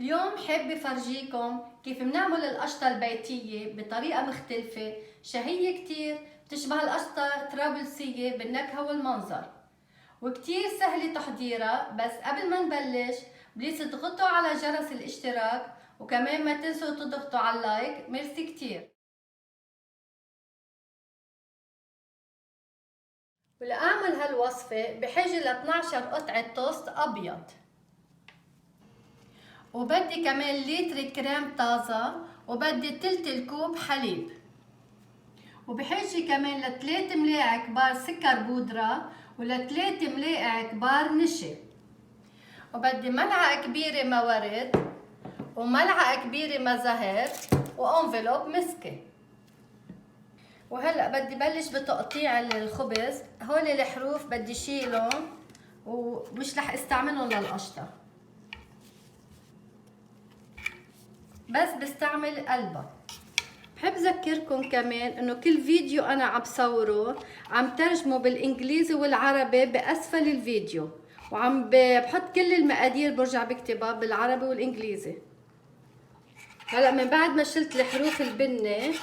اليوم حابة فرجيكم كيف بنعمل القشطة البيتية بطريقة مختلفة شهية كتير، بتشبه القشطة الطرابلسية بالنكهة والمنظر، وكتير سهلة تحضيرها. بس قبل ما نبلش بليز تضغطوا على جرس الاشتراك، وكمان ما تنسوا تضغطوا على اللايك. ميرسي كتير. ولأعمل هالوصفة بحاجة ل 12 قطعة توست أبيض، وبدي كمان لتر كريم طازة، وبدي تلت الكوب حليب، وبحاجة كمان ل3 ملاعق كبار سكر بودرة ول3 ملاعق كبار نشا، وبدي ملعقة كبيرة ما ورد وملعقة كبيرة ما زهر وانفلوب مسكة. وهلا بدي بلش بتقطيع الخبز. هول الحروف بدي شيلهم ومش رح استعملهم للقشطة، بس بستعمل قلبها. بحب ذكركم كمان انه كل فيديو انا عم بصوره عم ترجمه بالانجليزي والعربي باسفل الفيديو، وعم بحط كل المقادير برجع بكتبها بالعربي والانجليزي. هلا من بعد ما شلت الحروف البني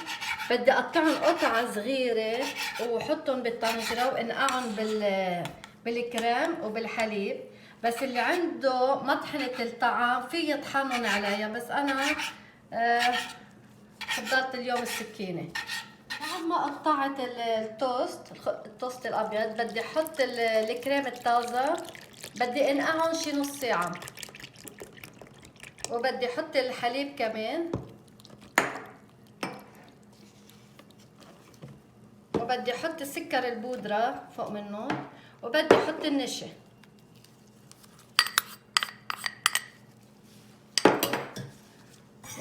بدي اقطعهم قطع صغيره وحطهم بالطنجره وانقعهم بالكريم وبالحليب. بس اللي عنده مطحنه الطعام في يطحنهم عليها، بس انا فضلت اليوم السكينه. بعد ما قطعت التوست الابيض بدي احط الكريم الطازه، بدي انقعهم شي نص ساعه، وبدي احط الحليب كمان، وبدي احط السكر البودره فوق منه، وبدي احط النشا،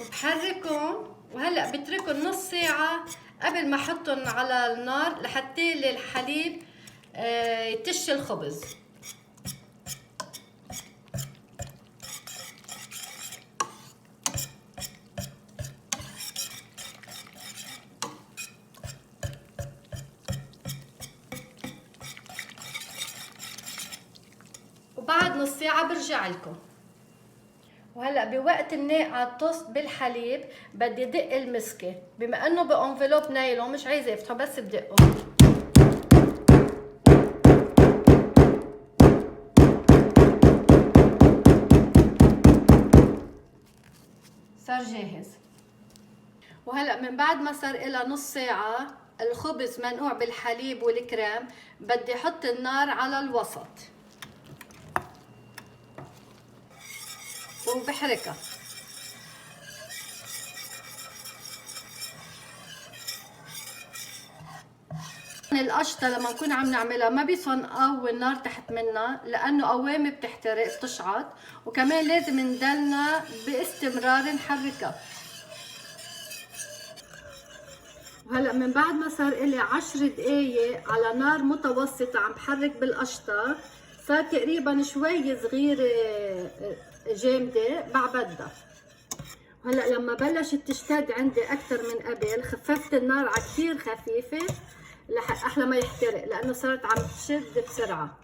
وبحركهم. وهلا بتركهم نص ساعه قبل ما احطهم على النار لحتى الحليب يتش الخبز. وبعد نص ساعه برجع لكم. وهلا بوقت الناقع التوست بالحليب بدي دق المسكه، بما انه بانفلوب نايلون مش عايزه افتحه بس بدقه. صار جاهز. وهلا من بعد ما صار لها نص ساعه الخبز منقوع بالحليب والكريم، بدي احط النار على الوسط وبحركها. القشطه لما نكون عم نعملها ما بيصون نقوي النار تحت منها، لانه قوامه بتحترق بتشعط، وكمان لازم ندلنا باستمرار نحركها. وهلا من بعد ما صار لي 10 دقايق على نار متوسطه عم بحرك بالقشطه، صار تقريبا شوي صغيره جامده بعبدها. وهلا لما بلشت تشتد عندي اكثر من قبل خففت النار على كثير خفيفه احلى ما يحترق، لانه صارت عم تشد بسرعه.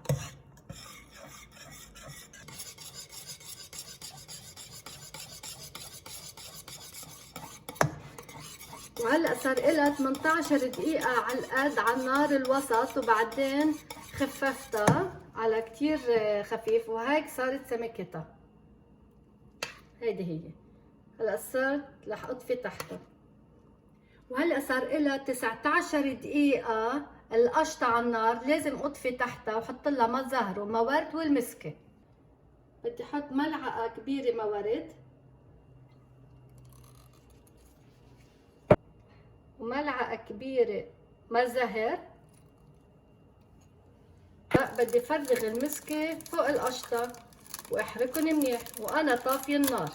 وهلا صار لها 18 دقيقه على القد على النار الوسط، وبعدين خففتها على كثير خفيف، وهيك صارت سمكتها. هيدي هي. هلا صرت رح اطفي تحتها. وهلا صار لها 19 دقيقة القشطة على النار، لازم اطفي تحتها واحط لها ما زهر وما ورد والمسكة. بدي احط ملعقة كبيرة ما ورد وملعقة كبيرة ما زهر. بدي فرغ المسكة فوق القشطة واحركهم منيح وانا طافية النار.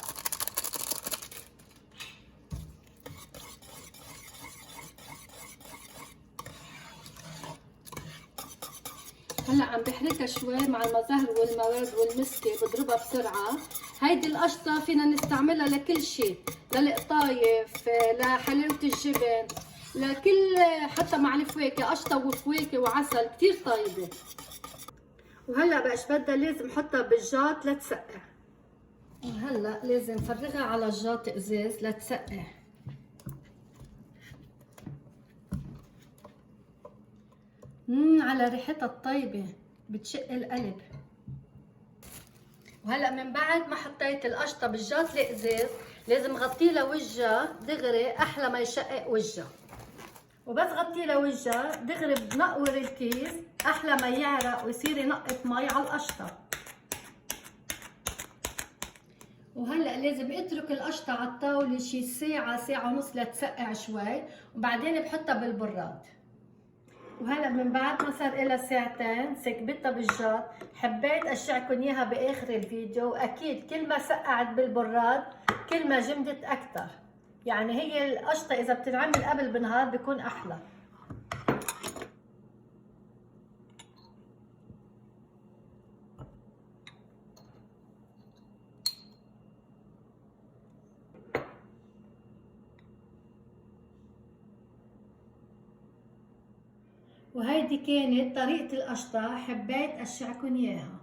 هلا عم بحركها شوي مع المزهر والمورد والمسكه، بضربها بسرعه. هيدي القشطه فينا نستعملها لكل شيء، للقطايف، لحلاوه الجبن، لكل، حتى مع الفواكه، قشطه وفواكه وعسل كثير طيبه. وهلا بقى بدها لازم احطها بالجاط لتسقع. وهلا لازم نفرغها على جاط ازاز لتسقع. على ريحتها الطيبة بتشق القلب. وهلا من بعد ما حطيت القشطة بالجاط الازاز لازم غطيه لوجها دغري احلى ما يشقق وجها. وبس غطيه لوجها دغري بنقور الكيس احلى ما يعرق ويصير ينقط مي على القشطة. وهلا لازم اترك القشطة على الطاولة شي ساعة ساعة ونص لتسقع شوي وبعدين بحطها بالبراد. وهلا من بعد ما صار لها ساعتين سكبتها بالجاط. حبيت اشعكن اياها باخر الفيديو، واكيد كل ما سقعت بالبراد كل ما جمدت اكثر. يعني هي القشطة اذا بتنعمل قبل بنهار بيكون احلى. وهيدي كانت طريقة القشطة، حبيت اشعكن اياها.